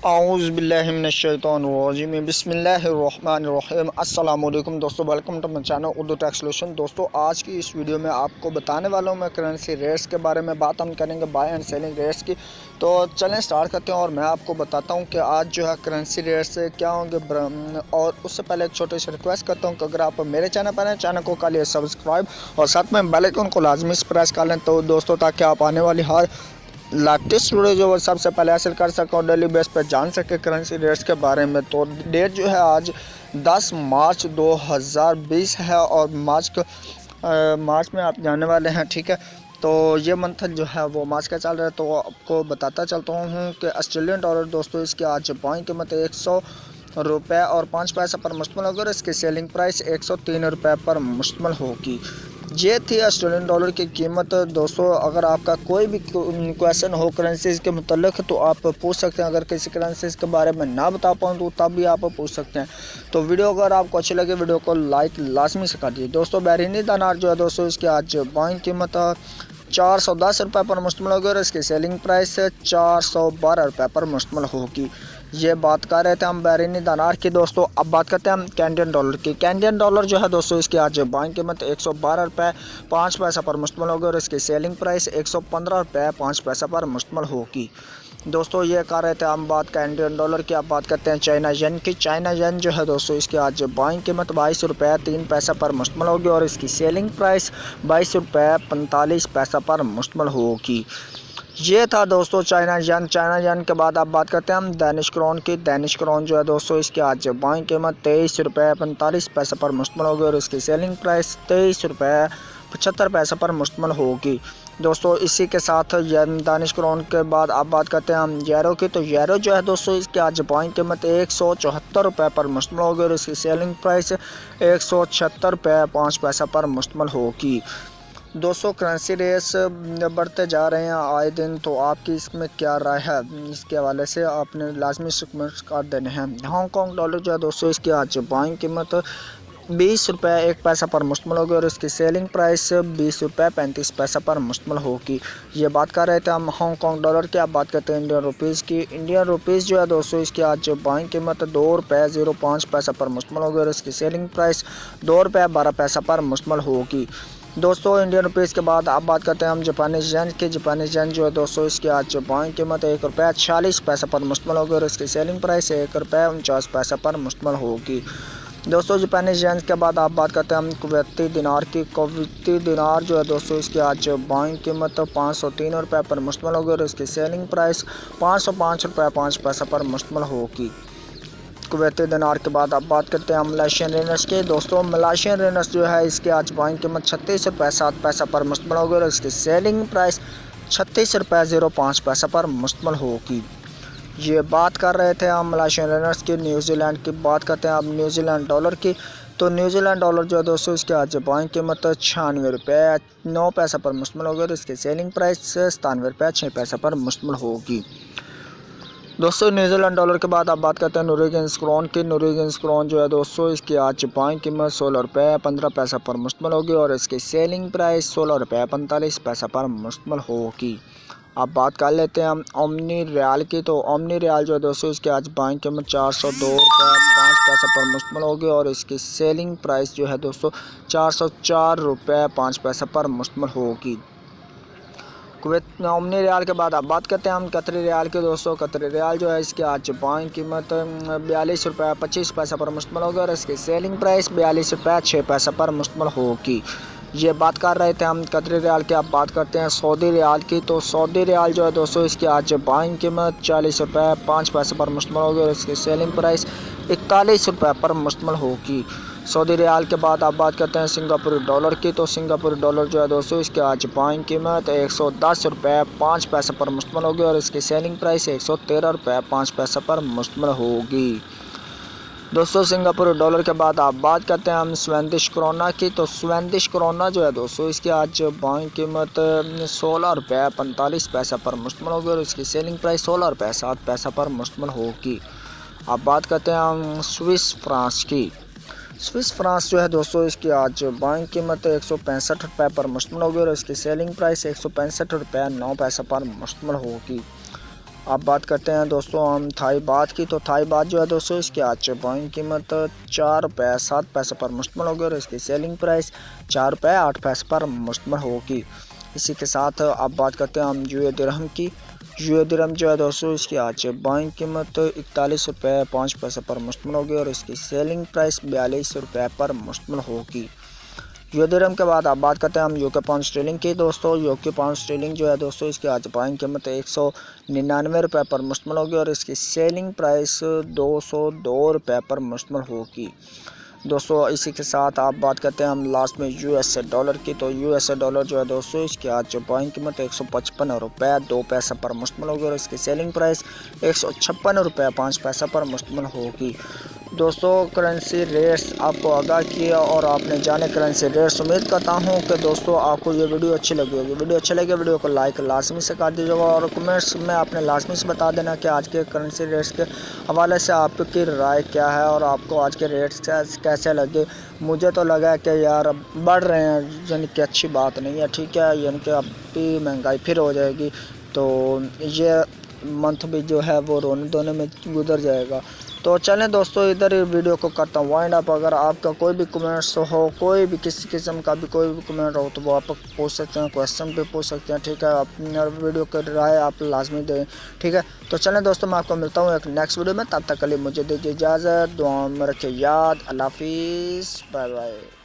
औज़ु बिल्लाहि मिनश शैतानिर रजीम बिस्मिल्लाहिर रहमानिर रहीम। अस्सलाम वालेकुम दोस्तों, welcome to my channel Urdu tech solution. दोस्तों आज की इस वीडियो में आपको बताने वाला हूं मैं करंसी रेट्स के बारे में। बात हम करेंगे बाय एंड सेलिंग रेट्स की। तो चलें स्टार्ट करते हैं और मैं आपको बताता हूं कि आज जो है करंसी रेट्स क्या होंगे। और उससे पहले एक छोटी सी रिक्वेस्ट करता हूँ कि अगर आप मेरे चैनल पर हैं, चैनल को कर लिए सब्सक्राइब और साथ में बेल आइकन को लाजमी प्रेस कर लें तो दोस्तों, ताकि आप आने वाली हर लेटेस्ट वीडियो जो सबसे पहले हासिल कर सकें और डेली बेस पर जान सके करेंसी रेट्स के बारे में। तो डेट जो है आज 10 मार्च 2020 है और मार्च में आप जाने वाले हैं, ठीक है। तो ये मंथ जो है वो मार्च का चल रहा है। तो आपको बताता चलता हूँ कि ऑस्ट्रेलियन डॉलर दोस्तों इसकी आज बाइंग कीमत 100 रुपये और 5 पैसे पर मुश्तमिल होगी और इसकी सेलिंग प्राइस 103 रुपये पर मुश्तमिल होगी। ये थी ऑस्ट्रेलियन डॉलर की कीमत। दोस्तों अगर आपका कोई भी क्वेश्चन हो करेंसीज़ के मुतल्लिक़ तो आप पूछ सकते हैं। अगर किसी करेंसीज़ के बारे में ना बता पाऊँ तो तब भी आप पूछ सकते हैं। तो वीडियो अगर आपको अच्छी लगे वीडियो को लाइक लाजमी से कर दीजिए। दोस्तों बहरीनी दिनार जो है दोस्तों इसकी आज बाइंग कीमत 410 रुपये पर मुश्तमिल होगी और इसकी सेलिंग प्राइस 412 रुपये पर मुश्तमिल होगी। ये बात कर रहे थे हम बहरीनी दिनार की। दोस्तों अब बात करते हैं हम कैनेडियन डॉलर की। कैनेडियन डॉलर जो है दोस्तों इसकी आज बाइंग कीमत 112 रुपये 5 पैसे पर मुश्तमिल होगी और इसकी सेलिंग प्राइस 115 रुपये 5 पैसे पर मुश्तमिल होगी। दोस्तों ये कर रहे थे हम बात कैनेडियन डॉलर की। अब बात करते हैं चाइना येन की। चाइना येन जो है दोस्तों इसकी आज बाइंग कीमत 22 रुपये 3 पैसे पर मुश्तमिल होगी और इसकी सेलिंग प्राइस 22 रुपये 45 पैसे पर मुश्तमिल होगी। ये था दोस्तों चाइना येन। चाइना येन के बाद आप बात करते हैं हम दानिश क्रोन की। दानिश क्रोन जो है दोस्तों इसकी आज बाइंग कीमत 23 रुपये 45 पैसे पर मुश्तमिल होगी और इसकी सेलिंग प्राइस 23 रुपये 75 पैसे पर मुश्तमिल होगी। दोस्तों इसी के साथ दानिश क्रोन के बाद आप बात करते हैं हम यूरो की। तो यूरो जो है दोस्तों इसकी आज बाइंग कीमत 174 रुपये पर मुश्तमिल होगी और इसकी सेलिंग प्राइस 176 रुपये 5 पैसे पर मुश्तमिल होगी। दोस्तों करेंसी रेट्स बढ़ते जा रहे हैं आए दिन। तो आपकी इसमें क्या राय है, इसके हवाले से आपने लाजमी कमेंट्स कर देने हैं। हांगकॉन्ग डॉलर जो है दोस्तों इसकी आज बाइंग कीमत 20 रुपये 1 पैसा पर मुश्तमिल होगी और इसकी सेलिंग प्राइस 20 रुपये 35 पैसा पर मुश्तमिल होगी। ये बात कर रहे थे हम हांगकॉन्ग डॉलर की। अब बात करते हैं इंडियन रुपीज़ की। इंडियन रुपीज़ जो है दोस्तों इसकी आज बाइंग कीमत 2 रुपये 05 पैसा पर मुश्तमिल होगी और इसकी सेलिंग प्राइस 2 रुपये 12 पैसा पर मुश्तमिल होगी। दोस्तों इंडियन रुपीज़ के बाद आप बात करते हैं हम जापानीज़ येन की। जापानीज़ येन जो है दोस्तों इसकी आज बाइंग कीमत 1 रुपये 46 पैसा पर मुश्तमिल होगी और इसकी सेलिंग प्राइस 1 रुपये 49 पैसा पर मुश्तमिल होगी। दोस्तों जापानीज़ येन के बाद आप बात करते हैं हम कुवैती दिनार की। कुवैती दिनार जो है दोस्तों इसकी आज बाइंग कीमत 503 रुपये पर मुश्तमिल होगी और इसकी सेलिंग प्राइस 505 रुपये 5 पैसा पर मुश्तमिल होगी। कुवैती दिनार के बाद आप बात करते हैं हम मलेशियन रियाल्स के। दोस्तों मलेशियन रियाल्स जो है इसकी आज बाइंग कीमत 36 रुपये 7 पैसा पर मुश्तमिल होगी और इसकी सेलिंग प्राइस 36 रुपये 05 पैसा पर मुश्तमिल होगी। ये बात कर रहे थे हम मलेशियन रियाल्स की। न्यूजीलैंड की बात करते हैं अब न्यूजीलैंड डॉलर की। तो न्यूजीलैंड डॉलर जो है दोस्तों इसकी आज बाइंग कीमत 96 रुपये 9 पैसा पर मुश्तमिल होगी और इसकी सेलिंग प्राइस 97 रुपये 6 पैसा पर मुश्तमिल होगी। दोस्तों न्यूजीलैंड डॉलर के बाद आप बात करते हैं नॉर्वेजियन क्रोन की। नॉर्वेजियन क्रोन जो है दोस्तों इसकी आज बाइंग कीमत 16 रुपये 15 पैसा पर मुश्तमिल होगी और इसकी सेलिंग प्राइस 16 रुपये 45 पैसा पर मुश्तमिल होगी। अब बात कर लेते हैं हम ओमनी रियाल की। तो ओमनी रियाल जो है दोस्तों इसकी आज बाइंग कीमत 402 रुपये 5 पैसा पर मुश्तमिल होगी और इसकी सेलिंग प्राइस जो है दोस्तों 404 रुपये 5 पैसा पर मुश्तमिल होगी। ओमनी रियाल के बाद आप बात करते हैं हम कतरी रियाल के। दोस्तों कतरी रियाल जो है इसकी आज बाइंग कीमत 42 रुपये 25 पैसा पर मुश्तमिल होगी और इसकी सेलिंग प्राइस 42 रुपये 6 पैसा पर मुश्तमिल होगी। ये बात कर रहे थे हम कतरी रियाल की। आप बात करते हैं सऊदी रियाल की। तो सऊदी रियाल जो है दोस्तों इसकी आज बाइंग कीमत 40 रुपये 5 पैसे पर मुश्तमिल होगी और इसकी सेलिंग प्राइस 41 रुपये पर मुश्तमिल होगी। सऊदी रियाल के बाद आप बात करते हैं सिंगापुरी डॉलर की। तो सिंगापुरी डॉलर जो है दोस्तों इसकी आज बाइंग कीमत 110 रुपये 5 पैसे पर मुश्तमिल होगी और इसकी सेलिंग प्राइस 113 रुपये 5 पैसे पर मुश्तमिल होगी। दोस्तों सिंगापुरी डॉलर के बाद आप बात करते हैं हम स्वीडिश क्रोना की। तो स्वीडिश क्रोना जो है दोस्तों इसकी आज बाइंग कीमत 16 रुपये 45 पैसा पर मुश्तमिल होगी और इसकी सेलिंग प्राइस 16 रुपये 7 पैसा पर मुश्तमिल होगी। अब बात करते हैं हम स्विस फ्रांस की। स्विस फ्रांस जो है दोस्तों इसकी आज बाइंग कीमत 165 रुपये पर मुश्तमिल होगी और इसकी सेलिंग प्राइस 165 रुपये 9 पैसा पर मुश्तमिल होगी। अब बात करते हैं दोस्तों हम थाई बात की। तो थाई बात जो है दोस्तों इसकी आज बाइंग कीमत 4 रुपये 7 पैसे पर मुश्तमिल होगी और इसकी सेलिंग प्राइस 4 रुपये 8 पैसे पर मुश्तमिल होगी। इसी के साथ अब बात करते हैं हम यूए दिरहम की। यूए दिरहम जो है दोस्तों इसकी आज बाइंग कीमत 41 रुपये 5 पैसे पर मुश्तमिल होगी और इसकी सेलिंग प्राइस 42 रुपये पर मुश्तमिल होगी। यूए दिरहम के बाद आप बात करते हैं हम यूके पाउंड स्टर्लिंग की। दोस्तों यूके पाउंड स्टर्लिंग जो है दोस्तों इसकी आज बाइंग कीमत 199 रुपये पर मुश्तमिल होगी और इसकी सेलिंग प्राइस 202 रुपये पर मुश्तमिल होगी। दोस्तों इसी के साथ आप बात करते हैं हम लास्ट में यूएसए डॉलर की। तो यूएसए डॉलर जो है दोस्तों इसकी आज बाइंग कीमत 155 रुपये 2 पैसे पर मुश्तमिल होगी और इसकी सेलिंग प्राइस 156 रुपये 5 पैसे पर मुश्तमिल होगी। दोस्तों करेंसी रेट्स आपको आगाह किया और आपने जाने करेंसी रेट्स। उम्मीद करता हूं कि दोस्तों आपको ये वीडियो अच्छी लगी होगी। वीडियो अच्छी लगे वीडियो को लाइक लाजमी से कर दीजिएगा और कमेंट्स में आपने लाजमी से बता देना कि आज के करेंसी रेट्स के हवाले से आपकी राय क्या है और आपको आज के रेट्स कैसे लगे। मुझे तो लगा कि यार बढ़ रहे हैं, यानी कि अच्छी बात नहीं है, ठीक है, यानी कि अब भी महंगाई फिर हो जाएगी तो ये मंथ भी जो है वो रोने धोने में गुजर जाएगा। तो चलें दोस्तों इधर वीडियो को करता हूँ वाइंड अप। अगर आपका कोई भी कमेंट्स हो, कोई भी किसी किस्म का भी कोई भी कमेंट हो तो वो आप पूछ सकते हैं, क्वेश्चन भी पूछ सकते हैं, ठीक है। अपनी वीडियो की राय आप लाजमी दें, ठीक है। तो चलें दोस्तों मैं आपको मिलता हूँ एक नेक्स्ट वीडियो में, तब तक के लिए मुझे दीजिए इजाज़त, दुआ में रखिए याद। अल्लाह हाफिज़, बाय बाय।